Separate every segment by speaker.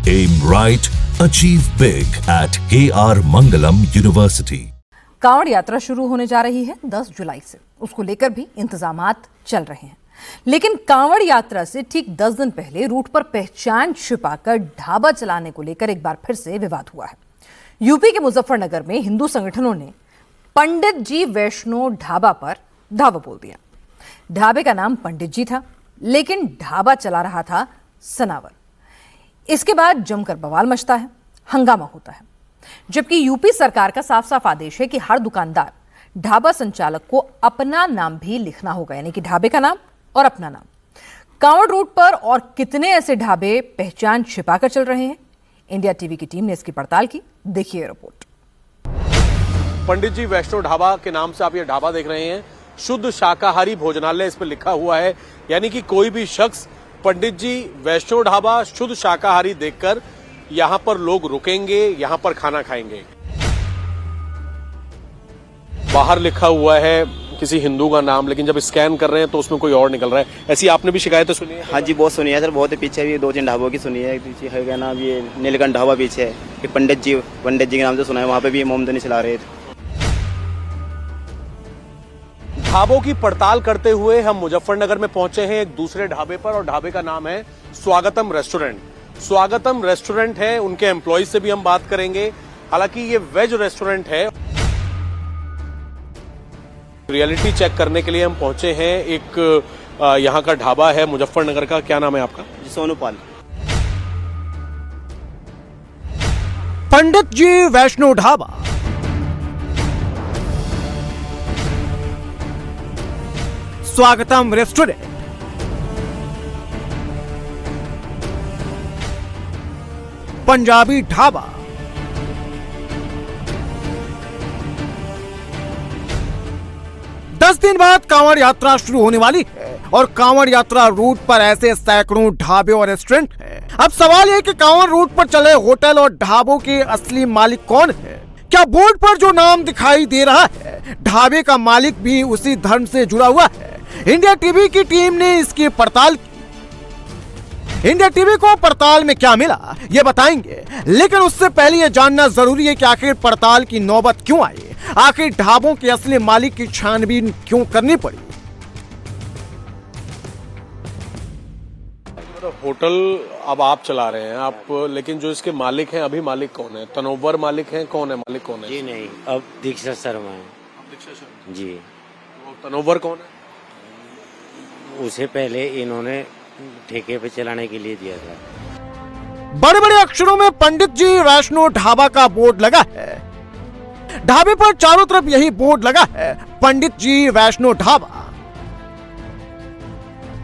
Speaker 1: Aim right, achieve big at KR Mangalam University.
Speaker 2: Kanwar यात्रा शुरू होने जा रही है 10 जुलाई से। उसको लेकर भी इंतजामात चल रहे हैं, लेकिन कांवड़ यात्रा से ठीक 10 दिन पहले रूट पर पहचान छिपाकर ढाबा चलाने को लेकर एक बार फिर से विवाद हुआ है। यूपी के मुजफ्फरनगर में हिंदू संगठनों ने पंडित जी वैष्णो ढाबा पर ढाबा बोल दिया। ढाबे का नाम पंडित जी था, लेकिन ढाबा चला रहा था सनावर। इसके बाद जमकर बवाल मचता है, हंगामा होता है, जबकि यूपी सरकार का साफ साफ आदेश है कि हर दुकानदार ढाबा संचालक को अपना नाम भी लिखना होगा, यानी कि ढाबे का नाम और अपना नाम। कांवड़ रूट पर और कितने ऐसे ढाबे पहचान छिपाकर चल रहे हैं, इंडिया टीवी की टीम ने इसकी पड़ताल की। देखिए रिपोर्ट।
Speaker 3: पंडित जी वैष्णो ढाबा के नाम से आप ये ढाबा देख रहे हैं। शुद्ध शाकाहारी भोजनालय इस पर लिखा हुआ है, यानी कि कोई भी शख्स पंडित जी वैष्णो ढाबा शुद्ध शाकाहारी देखकर यहां पर लोग रुकेंगे, यहां पर खाना खाएंगे। बाहर लिखा हुआ है किसी हिंदू का नाम, लेकिन जब स्कैन कर रहे हैं तो उसमें कोई और निकल रहा है। ऐसी आपने भी शिकायतें सुनी है?
Speaker 4: हाँ जी, बहुत सुनी है सर, बहुत पीछे भी 2-3 ढाबों की सुनी है। पीछे है क्या नाम, ये नीलकंठ ढाबा पीछे है, कि पंडित जी के नाम से सुना है। वहाँ पे भी मोमदनी चला रहे थे।
Speaker 3: ढाबों की पड़ताल करते हुए हम मुजफ्फरनगर में पहुंचे हैं एक दूसरे ढाबे पर, और ढाबे का नाम है स्वागतम रेस्टोरेंट। स्वागतम रेस्टोरेंट है, उनके एम्प्लॉय से भी हम बात करेंगे। हालांकि ये वेज रेस्टोरेंट है। रियलिटी चेक करने के लिए हम पहुंचे हैं एक यहाँ का ढाबा है मुजफ्फरनगर का। क्या नाम है आपका?
Speaker 4: सोनूपाल।
Speaker 5: पंडित जी वैष्णो ढाबा, स्वागतम रेस्टोरेंट, पंजाबी ढाबा, दस दिन बाद कांवड़ यात्रा शुरू होने वाली है और कांवड़ यात्रा रूट पर ऐसे सैकड़ों ढाबे और रेस्टोरेंट हैं। अब सवाल यह कि कांवड़ रूट पर चले होटल और ढाबों के असली मालिक कौन है? क्या बोर्ड पर जो नाम दिखाई दे रहा है ढाबे का मालिक भी उसी धर्म से जुड़ा हुआ है? इंडिया टीवी की टीम ने इसकी पड़ताल की। इंडिया टीवी को पड़ताल में क्या मिला ये बताएंगे, लेकिन उससे पहले यह जानना जरूरी है कि आखिर पड़ताल की नौबत क्यों आई, आखिर ढाबों के असली मालिक की छानबीन क्यों करनी पड़ी।
Speaker 3: होटल अब आप चला रहे हैं आप, लेकिन जो इसके मालिक हैं अभी मालिक कौन है? तनोवर मालिक हैं? कौन है मालिक? कौन है?
Speaker 6: जी नहीं, अब दीक्षा शर्मा है।
Speaker 3: दीक्षा शर्मा
Speaker 6: जी।
Speaker 3: वो तनोवर कौन है?
Speaker 6: उसे पहले इन्होंने ठेके पे चलाने के लिए दिया था।
Speaker 5: बड़े बड़े अक्षरों में पंडित जी वैष्णो ढाबा का बोर्ड लगा है। ढाबे पर चारों तरफ यही बोर्ड लगा है, पंडित जी वैष्णो ढाबा।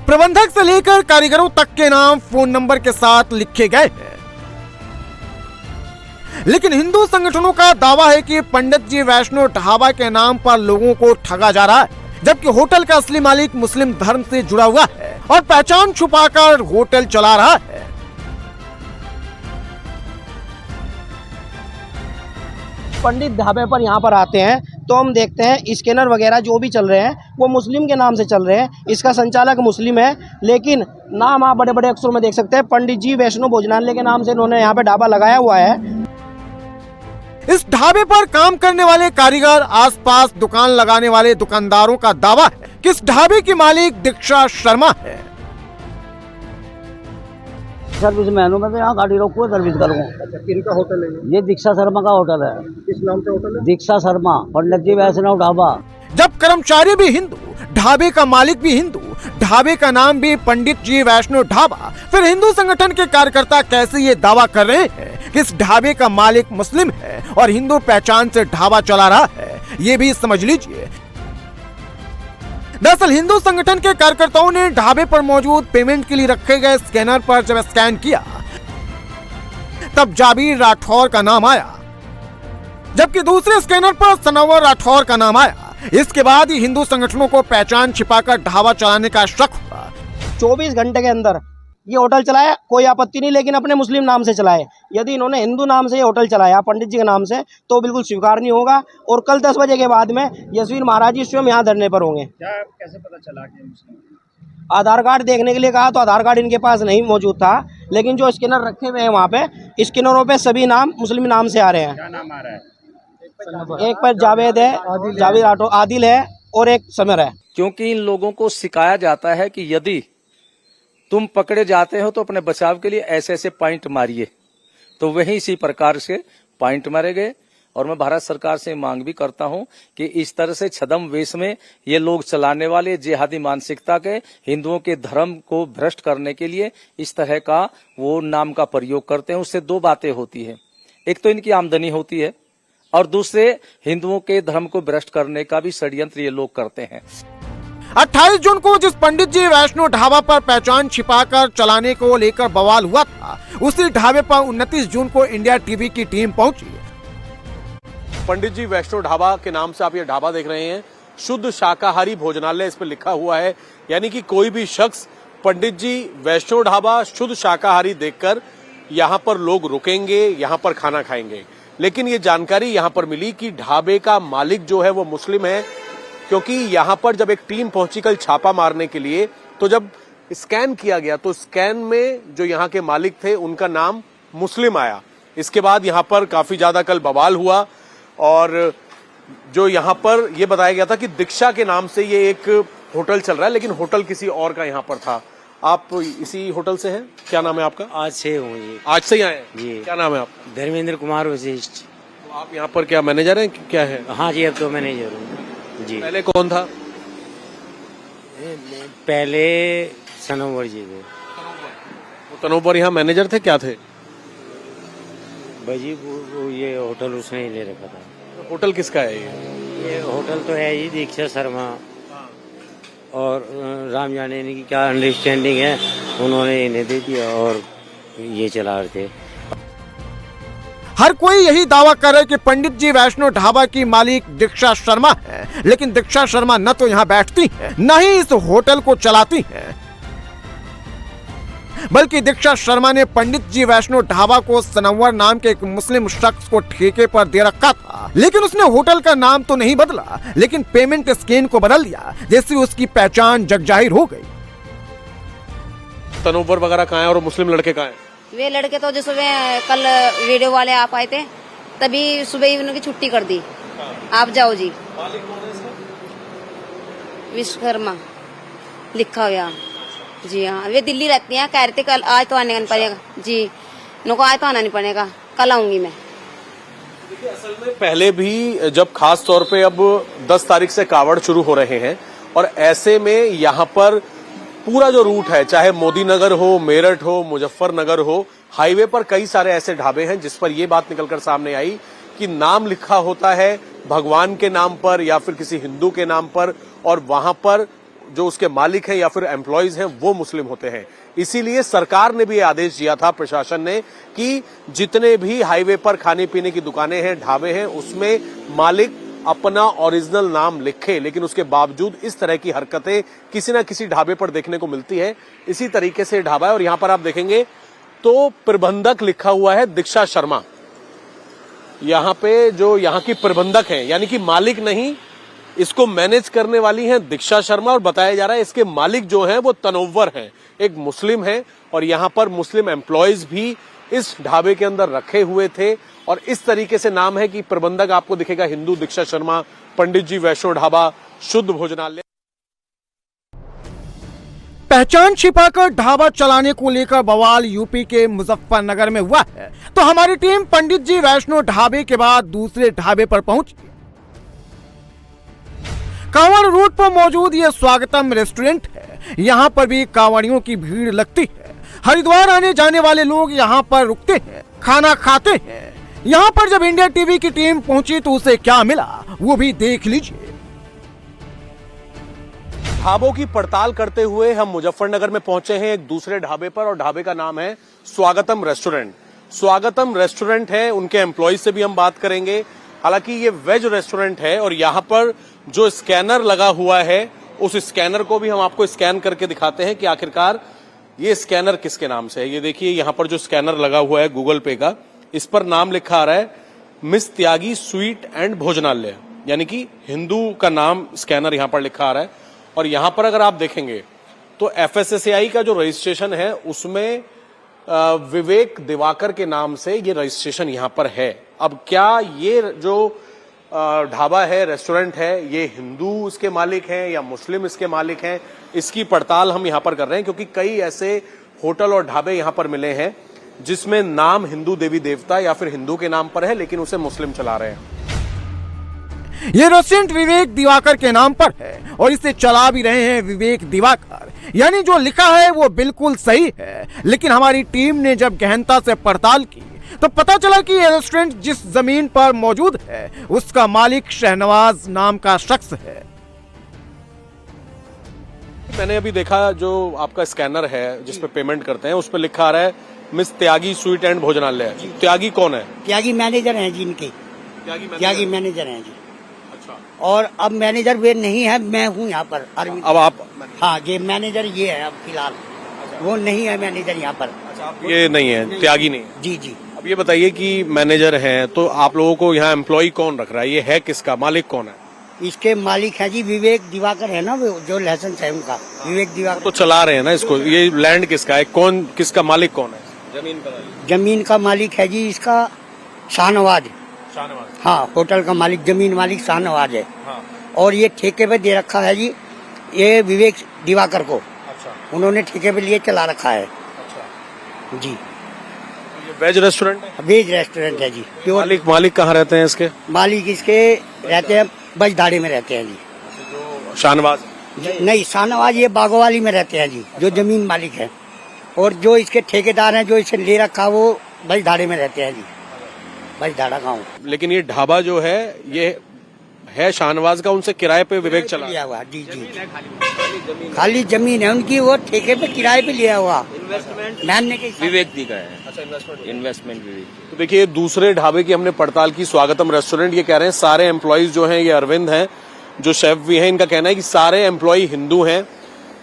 Speaker 5: प्रबंधक से लेकर कारीगरों तक के नाम फोन नंबर के साथ लिखे गए हैं। लेकिन हिंदू संगठनों का दावा है कि पंडित जी वैष्णो ढाबा के नाम पर लोगों को ठगा जा रहा है, जबकि होटल का असली मालिक मुस्लिम धर्म से जुड़ा हुआ है और पहचान छुपाकर होटल चला रहा है।
Speaker 7: पंडित ढाबे पर यहाँ पर आते हैं तो हम देखते हैं स्कैनर वगैरह जो भी चल रहे हैं वो मुस्लिम के नाम से चल रहे हैं। इसका संचालक मुस्लिम है, लेकिन नाम आप बड़े बड़े अक्षरों में देख सकते हैं, पंडित जी वैष्णो भोजनालय के नाम से इन्होंने यहाँ पे ढाबा लगाया हुआ है।
Speaker 5: इस ढाबे पर काम करने वाले कारीगर, आसपास दुकान लगाने वाले दुकानदारों का दावा है कि इस ढाबे की मालिक दीक्षा शर्मा है।
Speaker 8: सर्विस मैन हूँ मैं, तो यहाँ गाड़ी रोकूँ सर्विस करूँ।
Speaker 7: अच्छा, किनका होटल है
Speaker 8: ये दीक्षा शर्मा का होटल है।
Speaker 7: किस नाम से होटल है?
Speaker 8: दीक्षा शर्मा पंडित जी वैष्णो ढाबा।
Speaker 5: जब कर्मचारी भी हिंदू, ढाबे का मालिक भी हिंदू, ढाबे का नाम भी पंडित जी वैष्णो ढाबा, फिर हिंदू संगठन के कार्यकर्ता कैसे ये दावा कर रहे हैं कि इस ढाबे का मालिक मुस्लिम है और हिंदू पहचान से ढाबा चला रहा है, ये भी समझ लीजिए। दरअसल हिंदू संगठन के कार्यकर्ताओं ने ढाबे पर मौजूद पेमेंट के लिए रखे गए स्कैनर पर जब स्कैन किया तब जाबीर राठौर का नाम आया, जबकि दूसरे स्कैनर पर सनवर राठौर का नाम आया। इसके बाद ही हिंदू संगठनों को पहचान छिपाकर ढाबा चलाने का शक हुआ।
Speaker 7: 24 घंटे के अंदर ये होटल चलाया, कोई आपत्ति नहीं, लेकिन अपने मुस्लिम नाम से चलाए। यदि इन्होंने हिंदू नाम से ये होटल चलाया पंडित जी के नाम से तो बिल्कुल स्वीकार नहीं होगा। और कल 10 बजे के बाद में यशवीर महाराज जी स्वयं यहाँ धरने पर होंगे।
Speaker 9: क्या कैसे पता चला कि मुस्लिम?
Speaker 7: आधार कार्ड देखने के लिए कहा तो आधार कार्ड इनके पास नहीं मौजूद था, लेकिन जो स्कैनर रखे हुए हैं वहाँ पे, स्कैनरों पे सभी नाम मुस्लिम नाम से आ रहे हैं।
Speaker 9: क्या नाम आ रहा है?
Speaker 7: एक पर जावेद है, जावेद आटो, आदिल है और एक समर है।
Speaker 10: क्योंकि इन लोगों को सिखाया जाता है कि यदि तुम पकड़े जाते हो तो अपने बचाव के लिए ऐसे ऐसे पॉइंट मारिए, तो वही इसी प्रकार से पॉइंट मारे गए। और मैं भारत सरकार से मांग भी करता हूं कि इस तरह से छद्म वेश में ये लोग चलाने वाले जिहादी मानसिकता के हिंदुओं के धर्म को भ्रष्ट करने के लिए इस तरह का वो नाम का प्रयोग करते हैं। उससे दो बातें होती है, एक तो इनकी आमदनी होती है और दूसरे हिंदुओं के धर्म को भ्रष्ट करने का भी षड्यंत्र ये लोग करते हैं।
Speaker 5: 28 जून को जिस पंडित जी वैष्णो ढाबा पर पहचान छिपाकर चलाने को लेकर बवाल हुआ था, उसी ढाबे पर 29 जून को इंडिया टीवी की टीम पहुंची।
Speaker 3: पंडित जी वैष्णो ढाबा के नाम से आप ये ढाबा देख रहे हैं, शुद्ध शाकाहारी भोजनालय इस पर लिखा हुआ है। यानी कि कोई भी शख्स पंडित जी वैष्णो ढाबा शुद्ध शाकाहारी देखकर यहाँ पर लोग रुकेंगे, यहाँ पर खाना खाएंगे। लेकिन ये जानकारी यहाँ पर मिली कि ढाबे का मालिक जो है वो मुस्लिम है, क्योंकि यहाँ पर जब एक टीम पहुंची कल छापा मारने के लिए, तो जब स्कैन किया गया तो स्कैन में जो यहाँ के मालिक थे उनका नाम मुस्लिम आया। इसके बाद यहाँ पर काफी ज्यादा कल बवाल हुआ और जो यहाँ पर ये बताया गया था कि दीक्षा के नाम से ये एक होटल चल रहा है, लेकिन होटल किसी और का यहाँ पर था। आप इसी होटल से हैं? क्या नाम है आपका?
Speaker 6: आज से हूँ जी।
Speaker 3: आज से ही आए हैं
Speaker 6: जी।
Speaker 3: क्या नाम है आपका?
Speaker 6: धर्मेंद्र कुमार वशिष्ठ।
Speaker 3: तो आप यहाँ पर क्या मैनेजर हैं, क्या है?
Speaker 6: हाँ जी, अब तो मैनेजर हूँ जी।
Speaker 3: पहले कौन था?
Speaker 6: पहले सनोवर जी थे।
Speaker 3: तनोवर यहाँ मैनेजर थे, क्या थे?
Speaker 6: भाजी वो ये होटल उसने ही ले रखा था।
Speaker 3: होटल किसका है
Speaker 6: ये होटल तो है ही दीक्षा शर्मा और राम जाने की क्या अंडरस्टैंडिंग है, उन्होंने इन्हें दे दिया और ये चला रहे थे।
Speaker 5: हर कोई यही दावा कर रहा है कि पंडित जी वैष्णो ढाबा की मालिक दीक्षा शर्मा है, लेकिन दीक्षा शर्मा न तो यहाँ बैठती है न ही इस होटल को चलाती है, बल्कि दीक्षा शर्मा ने पंडित जी वैष्णो ढाबा को सनवर नाम के एक मुस्लिम शख्स को ठेके पर दे रखा था। लेकिन उसने होटल का नाम तो नहीं बदला, लेकिन पेमेंट स्कैन को बदल दिया, जिससे उसकी पहचान जगजाहिर हो गई।
Speaker 3: तनोवर वगैरह कहाँ है और मुस्लिम लड़के कहाँ हैं?
Speaker 11: वे लड़के तो जो सुबह कल वीडियो वाले आप आए थे, तभी सुबह ही उनकी छुट्टी कर दी। आप जाओ जी। विश्वकर्मा लिखा हुआ जी। हाँ, वे दिल्ली रहती हैं, कह रहे थे कल आज तो आने नहीं पड़ेगा जी। नको आज तो आना नहीं पड़ेगा, कल आऊंगी मैं।
Speaker 3: देखिए, असल में पहले भी जब खास तौर पे अब 10 तारीख से कावड़ शुरू हो रहे हैं और ऐसे में यहाँ पर पूरा जो रूट है, चाहे मोदी नगर हो, मेरठ हो, मुजफ्फरनगर हो, हाईवे पर कई सारे ऐसे ढाबे हैं जिस पर यह बात निकलकर सामने आई कि नाम लिखा होता है भगवान के नाम पर या फिर किसी हिंदू के नाम पर, और वहां पर जो उसके मालिक हैं या फिर एम्प्लॉयज हैं वो मुस्लिम होते हैं। इसीलिए सरकार ने भी ये आदेश दिया था, प्रशासन ने, कि जितने भी हाईवे पर खाने पीने की दुकानें हैं, ढाबे हैं, उसमें मालिक अपना ओरिजिनल नाम लिखे। लेकिन उसके बावजूद इस तरह की हरकतें किसी न किसी ढाबे पर देखने को मिलती है। इसी तरीके से ढाबा है और यहां पर आप देखेंगे तो प्रबंधक लिखा हुआ है दीक्षा शर्मा। यहां पे जो यहां की प्रबंधक है, यानी कि मालिक नहीं, इसको मैनेज करने वाली हैं दीक्षा शर्मा, और बताया जा रहा है इसके मालिक जो हैं वो तनोवर हैं, एक मुस्लिम है। और यहां पर मुस्लिम एम्प्लॉयज भी इस ढाबे के अंदर रखे हुए थे और इस तरीके से नाम है कि प्रबंधक आपको दिखेगा हिंदू दीक्षा शर्मा, पंडित जी वैष्णो ढाबा शुद्ध भोजनालय।
Speaker 5: पहचान छिपाकर ढाबा चलाने को लेकर बवाल यूपी के मुजफ्फरनगर में हुआ है, तो हमारी टीम पंडित जी वैष्णो ढाबे के बाद दूसरे ढाबे पर पहुंची। कांवड़ रूट पर मौजूद ये स्वागतम रेस्टोरेंट है। यहाँ पर भी कांवड़ियों की भीड़ लगती है। हरिद्वार आने जाने वाले लोग यहाँ पर रुकते हैं, खाना खाते हैं। यहाँ पर जब इंडिया टीवी की टीम पहुंची तो उसे क्या मिला वो भी देख लीजिए।
Speaker 3: ढाबों की पड़ताल करते हुए हम मुजफ्फरनगर में पहुंचे हैं एक दूसरे ढाबे पर, और ढाबे का नाम है स्वागतम रेस्टोरेंट। स्वागतम रेस्टोरेंट है, उनके एम्प्लॉय से भी हम बात करेंगे। हालांकि ये वेज रेस्टोरेंट है और यहाँ पर जो स्कैनर लगा हुआ है उस स्कैनर को भी हम आपको स्कैन करके दिखाते हैं कि आखिरकार ये स्कैनर किसके नाम से है। ये देखिए, यहाँ पर जो स्कैनर लगा हुआ है गूगल पे का, इस पर नाम लिखा आ रहा है मिस त्यागी स्वीट एंड भोजनालय, यानी कि हिंदू का नाम स्कैनर यहाँ पर लिखा आ रहा है। और यहाँ पर अगर आप देखेंगे तो एफएसएसएआई का जो रजिस्ट्रेशन है उसमें विवेक दिवाकर के नाम से ये रजिस्ट्रेशन यहां पर है। अब क्या ये जो ढाबा है, रेस्टोरेंट है, ये हिंदू इसके मालिक हैं या मुस्लिम इसके मालिक हैं, इसकी पड़ताल हम यहां पर कर रहे हैं, क्योंकि कई ऐसे होटल और ढाबे यहां पर मिले हैं जिसमें नाम हिंदू देवी देवता या फिर हिंदू के नाम पर है लेकिन उसे मुस्लिम चला रहे हैं।
Speaker 5: ये रेस्टोरेंट विवेक दिवाकर के नाम पर है और इसे चला भी रहे हैं विवेक दिवाकर, यानी जो लिखा है वो बिल्कुल सही है। लेकिन हमारी टीम ने जब गहनता से पड़ताल की तो पता चला कि ये रेस्टोरेंट जिस जमीन पर मौजूद है उसका मालिक शहनवाज नाम का शख्स है।
Speaker 3: मैंने अभी देखा जो आपका स्कैनर है जिस पे पेमेंट करते हैं उस पर लिखा आ रहा है मिस त्यागी स्वीट एंड भोजनालय। त्यागी कौन है?
Speaker 9: त्यागी मैनेजर हैं जी इनके। त्यागी मैनेजर हैं जी।
Speaker 3: अच्छा।
Speaker 9: और अब मैनेजर वे नहीं है, मैं हूँ यहाँ पर।
Speaker 3: अब आप?
Speaker 9: हाँ, ये मैनेजर ये है अब फिलहाल। वो नहीं है मैनेजर यहाँ पर।
Speaker 3: ये नहीं है, त्यागी नहीं है।
Speaker 9: जी जी।
Speaker 3: अब ये बताइए कि मैनेजर हैं तो आप लोगों को यहाँ एम्प्लॉय कौन रख रहा है? ये है किसका मालिक? कौन है
Speaker 9: इसके मालिक है जी? विवेक दिवाकर है ना, वो जो लाइसेंस है उनका, विवेक दिवाकर।
Speaker 3: तो चला रहे हैं ना इसको। ये लैंड किसका है? कौन, किसका मालिक कौन है?
Speaker 9: जमीन का मालिक है जी इसका शाहनवाज। हाँ, होटल का मालिक, जमीन मालिक शाहनवाज है। हाँ। और ये ठेके पे दे रखा है जी ये विवेक दिवाकर को। अच्छा। उन्होंने ठेके पे लिए चला रखा है। अच्छा। जी।
Speaker 3: ये वेज रेस्टोरेंट है?
Speaker 9: वेज रेस्टोरेंट है जी।
Speaker 3: मालिक कहाँ रहते हैं इसके?
Speaker 9: मालिक इसके रहते हैं बजधाड़ी में रहते हैं जी।
Speaker 3: शाहनवाज?
Speaker 9: नहीं, शाहनवाज ये बागोवाली में रहते हैं जी, जो जमीन मालिक है। और जो इसके ठेकेदार हैं जो इसे ले रखा वो बजधाड़े में रहते हैं जी, बजधाड़ा गाँव।
Speaker 3: लेकिन ये ढाबा जो है ये है शाहनवाज का, उनसे किराए पे विवेक चला
Speaker 9: लिया हुआ। जी जी। खाली जमीन है उनकी, वो ठेके पे किराए पे लिया हुआ।
Speaker 6: विवेक दी का है। अच्छा, इन्वेस्टमेंट विवेक।
Speaker 3: तो देखिए दूसरे ढाबे की हमने पड़ताल की, स्वागतम रेस्टोरेंट। ये कह रहे हैं सारे एम्प्लॉइज जो हैं, ये अरविंद हैं जो शेफ भी हैं, इनका कहना है कि सारे एम्प्लॉय हिंदू हैं।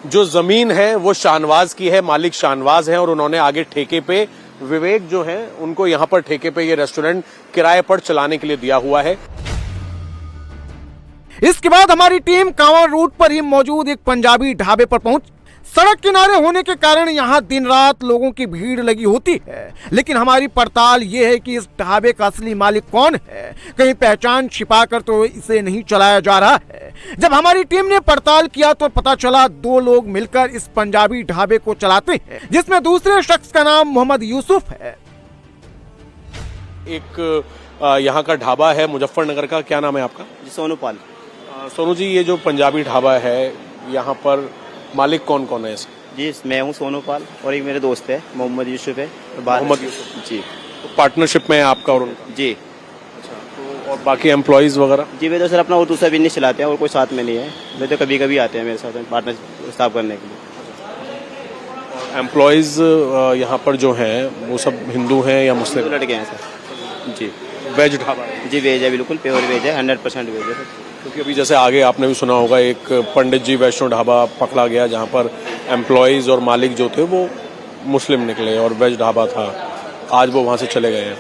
Speaker 3: जो जमीन है वो शाहनवाज की है, मालिक शाहनवाज है और उन्होंने आगे ठेके पे विवेक जो है उनको यहाँ पर ठेके पे ये रेस्टोरेंट किराए पर चलाने के लिए दिया हुआ है।
Speaker 5: इसके बाद हमारी टीम कांवड़ रूट पर ही मौजूद एक पंजाबी ढाबे पर पहुंच। सड़क किनारे होने के कारण यहाँ दिन रात लोगों की भीड़ लगी होती है, लेकिन हमारी पड़ताल ये है कि इस ढाबे का असली मालिक कौन है। कहीं पहचान छिपाकर तो इसे नहीं चलाया जा रहा है। जब हमारी टीम ने पड़ताल किया तो पता चला 2 लोग मिलकर इस पंजाबी ढाबे को चलाते हैं, जिसमें दूसरे शख्स का नाम मोहम्मद यूसुफ है।
Speaker 3: एक यहाँ का ढाबा है मुजफ्फरनगर का, क्या नाम है आपका?
Speaker 4: सोनूपाल।
Speaker 3: सोनू जी, ये जो पंजाबी ढाबा है यहाँ पर मालिक कौन कौन है इसका?
Speaker 4: जी, मैं हूँ सोनूपाल और एक मेरे दोस्त है मोहम्मद यूसुफ है।
Speaker 3: मोहम्मद यूसुफ
Speaker 4: जी।
Speaker 3: तो पार्टनरशिप में है आपका और उनका?
Speaker 4: जी।
Speaker 3: अच्छा, तो और बाकी एम्प्लॉइज वगैरह?
Speaker 4: जी, वे तो सर अपना और दूसरा बिजनेस चलाते हैं और कोई साथ में नहीं है। वे तो कभी कभी आते हैं मेरे साथ पार्टनरशिप स्थापित करने के लिए।
Speaker 3: एम्प्लॉइज यहाँ पर जो हैं वो सब हिंदू हैं या मुस्लिम?
Speaker 4: लड़के हैं सर। जी।
Speaker 3: वेज ढाबा?
Speaker 4: जी, वेज है, बिल्कुल प्योर वेज है, 100% वेज है।
Speaker 3: क्योंकि अभी जैसे आगे आपने भी सुना होगा एक पंडित जी वैष्णो ढाबा पकड़ा गया जहाँ पर एम्प्लॉइज और मालिक जो थे वो मुस्लिम निकले और वेज ढाबा था, आज वो वहाँ से चले गए हैं।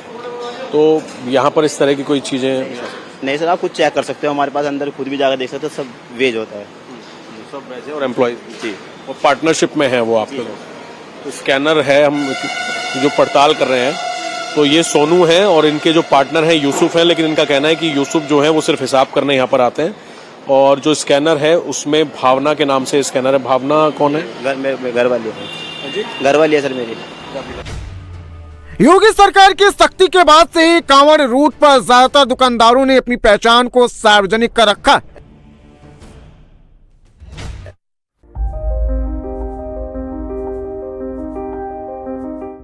Speaker 3: तो यहाँ पर इस तरह की कोई चीज़ें
Speaker 4: नहीं सर, आप खुद चेक कर सकते हो, हमारे पास अंदर खुद भी जाकर देख सकते हो, सब वेज होता है।
Speaker 3: सब वेज है और एम्प्लॉइज?
Speaker 4: जी।
Speaker 3: और पार्टनरशिप में है वो आपके लोग? तो स्कैनर है, हम जो पड़ताल कर रहे हैं तो ये सोनू है और इनके जो पार्टनर हैं यूसुफ हैं, लेकिन इनका कहना है कि यूसुफ जो है वो सिर्फ हिसाब करने यहाँ पर आते हैं। और जो स्कैनर है उसमें भावना के नाम से स्कैनर है। भावना कौन है?
Speaker 4: घर वाली है। घर वाली है सर मेरी।
Speaker 5: योगी सरकार की सख्ती के बाद से ही कांवड़ रूट पर ज्यादातर दुकानदारों ने अपनी पहचान को सार्वजनिक कर रखा है।